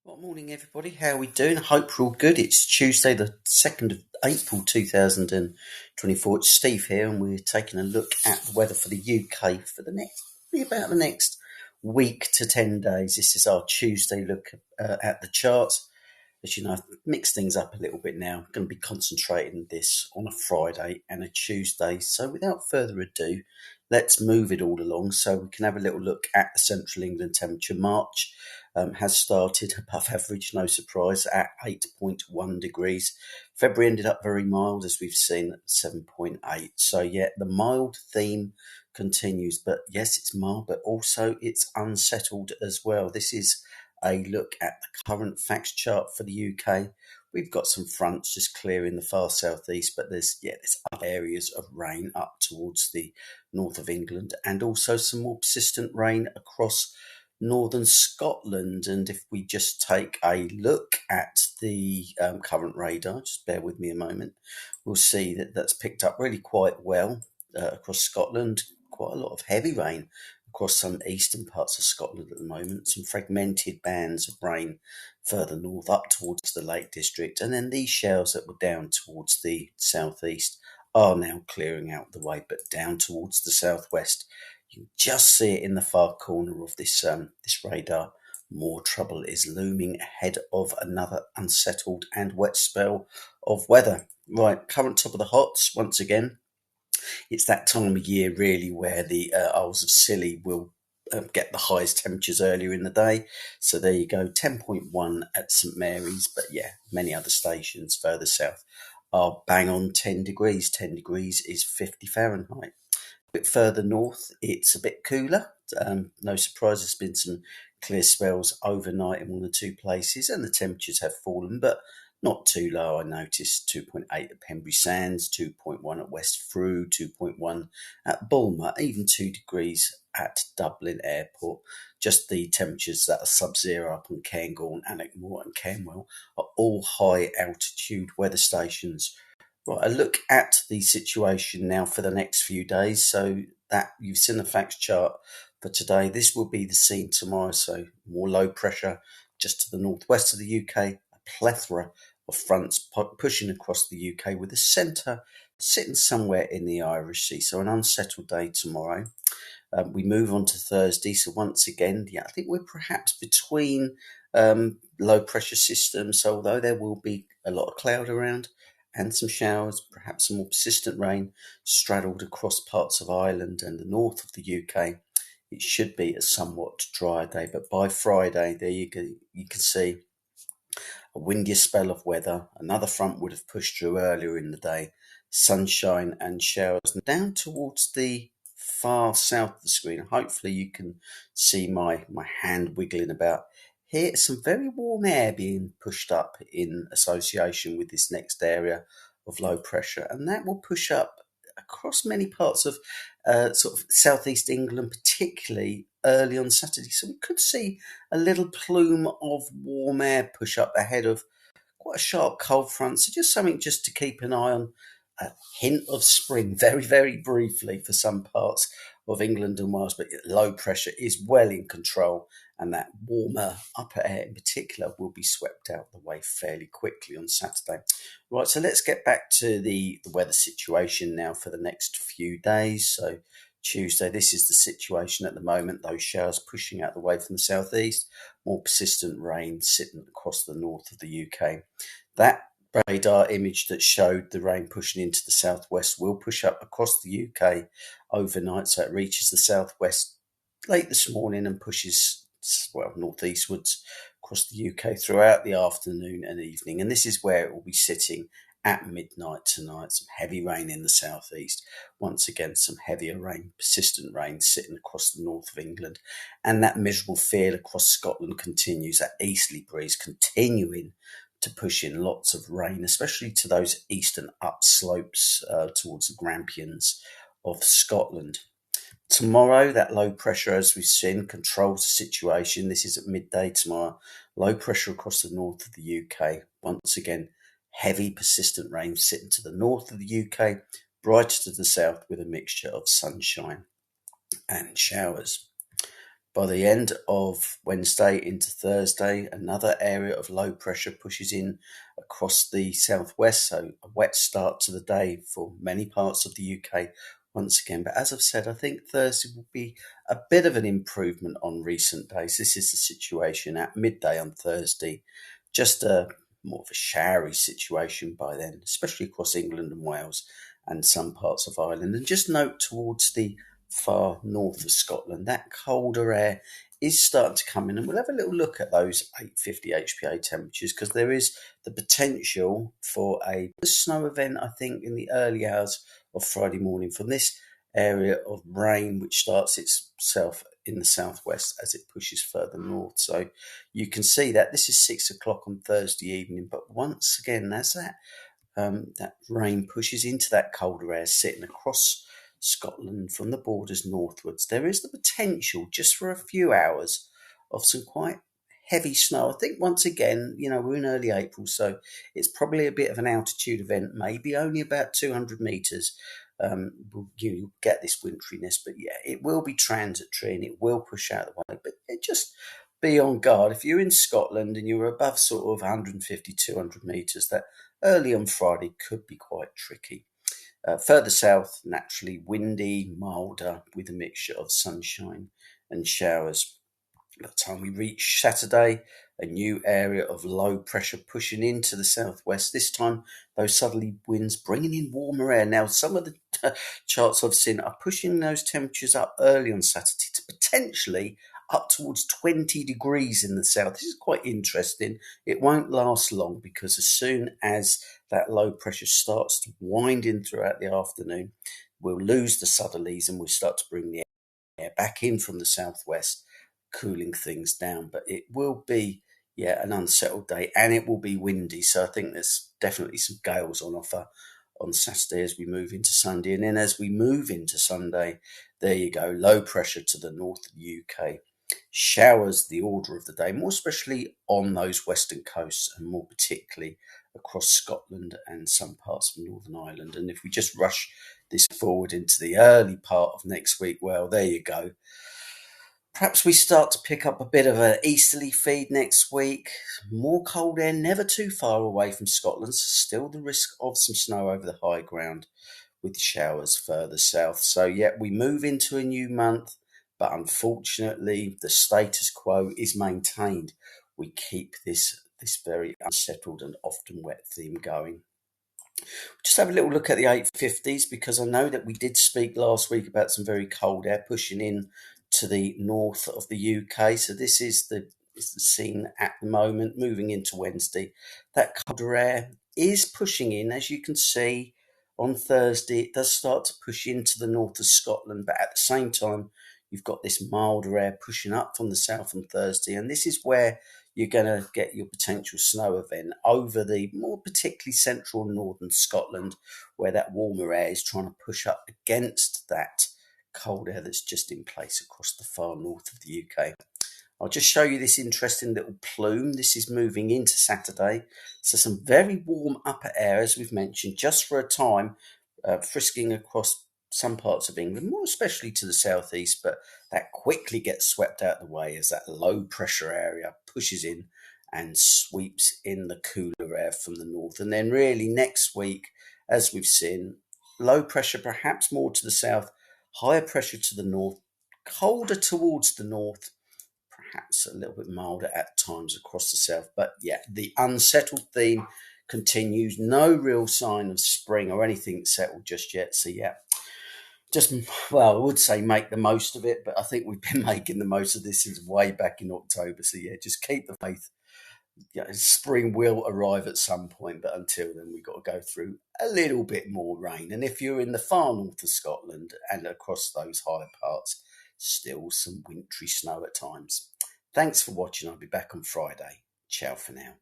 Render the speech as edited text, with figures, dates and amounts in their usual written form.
Well, morning everybody. How are we doing? I hope we're all good. It's Tuesday, the 2nd of April 2024. It's Steve here, and we're taking a look at the weather for the UK for about the next week to 10 days. This is our Tuesday look at the charts. As you know, I've mixed things up a little bit now. I'm going to be concentrating this on a Friday and a Tuesday. So without further ado, let's move it all along so we can have a little look at the central England temperature. March has started above average, no surprise, at 8.1 degrees. February ended up very mild, as we've seen, at 7.8. So yeah, the mild theme continues. But yes, it's mild, but also it's unsettled as well. This is a look at the current facts chart for the UK. We've got some fronts just clearing the far southeast, but there's other areas of rain up towards the north of England, and also some more persistent rain across northern Scotland. And if we just take a look at the current radar, just bear with me a moment, we'll see that that's picked up really quite well across Scotland. Quite a lot of heavy rain across some eastern parts of Scotland at the moment, some fragmented bands of rain further north up towards the Lake District, and then these showers that were down towards the southeast are now clearing out the way, but down towards the southwest, you can just see it in the far corner of this radar. More trouble is looming ahead of another unsettled and wet spell of weather. Right, current top of the hots once again. It's that time of year really where the Isles of Scilly will get the highest temperatures earlier in the day. So there you go, 10.1 at St Mary's, but yeah, many other stations further south are bang on 10 degrees. 10 degrees is 50 Fahrenheit. A bit further north, it's a bit cooler. No surprise, there's been some clear spells overnight in one or two places, and the temperatures have fallen, but not too low. I noticed 2.8 at Pembury Sands, 2.1 at West Frew, 2.1 at Bulmer, even 2 degrees at Dublin Airport. Just the temperatures that are sub-zero up on Cairngorm, Alnwick and Camwell are all high altitude weather stations. Right, a look at the situation now for the next few days. So that you've seen the facts chart for today. This will be the scene tomorrow. So more low pressure just to the northwest of the UK, a plethora of fronts pushing across the UK with the centre sitting somewhere in the Irish Sea. So an unsettled day tomorrow. We move on to Thursday. So once again, I think we're perhaps between low pressure systems. So although there will be a lot of cloud around and some showers, perhaps some more persistent rain straddled across parts of Ireland and the north of the UK, it should be a somewhat drier day. But by Friday, there you go, you can see a windier spell of weather. Another front would have pushed through earlier in the day. Sunshine and showers down towards the far south of the screen. Hopefully you can see my hand wiggling about. Here, some very warm air being pushed up in association with this next area of low pressure, and that will push up across many parts of sort of southeast England, particularly early on Saturday. So we could see a little plume of warm air push up ahead of quite a sharp cold front. So just something just to keep an eye on. A hint of spring, very, very briefly for some parts of England and Wales, but low pressure is well in control, and that warmer upper air in particular will be swept out the way fairly quickly on Saturday. Right, so let's get back to the weather situation now for the next few days. So Tuesday, this is the situation at the moment. Those showers pushing out the way from the southeast, more persistent rain sitting across the north of the UK. That radar image that showed the rain pushing into the southwest will push up across the UK overnight, so it reaches the southwest late this morning and pushes northeastwards across the UK throughout the afternoon and evening. And this is where it will be sitting at midnight tonight. Some heavy rain in the southeast. Once again, some heavier rain, persistent rain sitting across the north of England. And that miserable feel across Scotland continues, that easterly breeze continuing to push in lots of rain, especially to those eastern upslopes towards the Grampians of Scotland. Tomorrow, that low pressure, as we've seen, controls the situation. This is at midday tomorrow. Low pressure across the north of the UK. Once again, heavy, persistent rain sitting to the north of the UK, brighter to the south with a mixture of sunshine and showers. By the end of Wednesday into Thursday, another area of low pressure pushes in across the southwest, so a wet start to the day for many parts of the UK once again. But as I've said, I think Thursday will be a bit of an improvement on recent days. This is the situation at midday on Thursday, just a more of a showery situation by then, especially across England and Wales and some parts of Ireland. And just note towards the far north of Scotland, that colder air is starting to come in, and we'll have a little look at those 850 HPA temperatures because there is the potential for a snow event, I think, in the early hours of Friday morning from this area of rain, which starts itself in the southwest as it pushes further north. So you can see that this is 6 o'clock on Thursday evening, but once again, as that rain pushes into that colder air sitting across Scotland from the borders northwards, there is the potential just for a few hours of some quite heavy snow. I think once again, we're in early April, so it's probably a bit of an altitude event, maybe only about 200 metres. You'll get this winteriness, but yeah, it will be transitory and it will push out the way. But just be on guard. If you're in Scotland and you're above sort of 150, 200 metres, that early on Friday could be quite tricky. Further south, naturally windy, milder, with a mixture of sunshine and showers. By the time we reach Saturday, a new area of low pressure pushing into the southwest. This time, those southerly winds bringing in warmer air. Now, some of the charts I've seen are pushing those temperatures up early on Saturday to potentially up towards 20 degrees in the south. This is quite interesting. It won't last long because as soon as that low pressure starts to wind in throughout the afternoon, we'll lose the southerlies and we'll start to bring the air back in from the southwest, cooling things down. But it will be, an unsettled day, and it will be windy. So I think there's definitely some gales on offer on Saturday as we move into Sunday. And then as we move into Sunday, there you go, low pressure to the north of the UK. Showers the order of the day, more especially on those western coasts and more particularly across Scotland and some parts of Northern Ireland. And if we just rush this forward into the early part of next week, well, there you go. Perhaps we start to pick up a bit of an easterly feed next week. More cold air, never too far away from Scotland. Still the risk of some snow over the high ground with showers further south. So, we move into a new month, but unfortunately, the status quo is maintained. We keep this very unsettled and often wet theme going. Just have a little look at the 850s because I know that we did speak last week about some very cold air pushing in to the north of the UK. So this is the scene at the moment, moving into Wednesday. That colder air is pushing in, as you can see on Thursday. It does start to push into the north of Scotland, but at the same time, you've got this milder air pushing up from the south on Thursday, and this is where you're going to get your potential snow event over the more particularly central and northern Scotland, where that warmer air is trying to push up against that cold air that's just in place across the far north of the UK. I'll just show you this interesting little plume. This is moving into Saturday. So some very warm upper air, as we've mentioned, just for a time, frisking across some parts of England, more especially to the southeast, but that quickly gets swept out of the way as that low pressure area pushes in and sweeps in the cooler air from the north. And then really next week, as we've seen, low pressure perhaps more to the south, higher pressure to the north, colder towards the north, perhaps a little bit milder at times across the south. But the unsettled theme continues. No real sign of spring or anything settled just yet. So I would say make the most of it, but I think we've been making the most of this since way back in October. So just keep the faith. Spring will arrive at some point, but until then, we've got to go through a little bit more rain. And if you're in the far north of Scotland and across those higher parts, still some wintry snow at times. Thanks for watching. I'll be back on Friday. Ciao for now.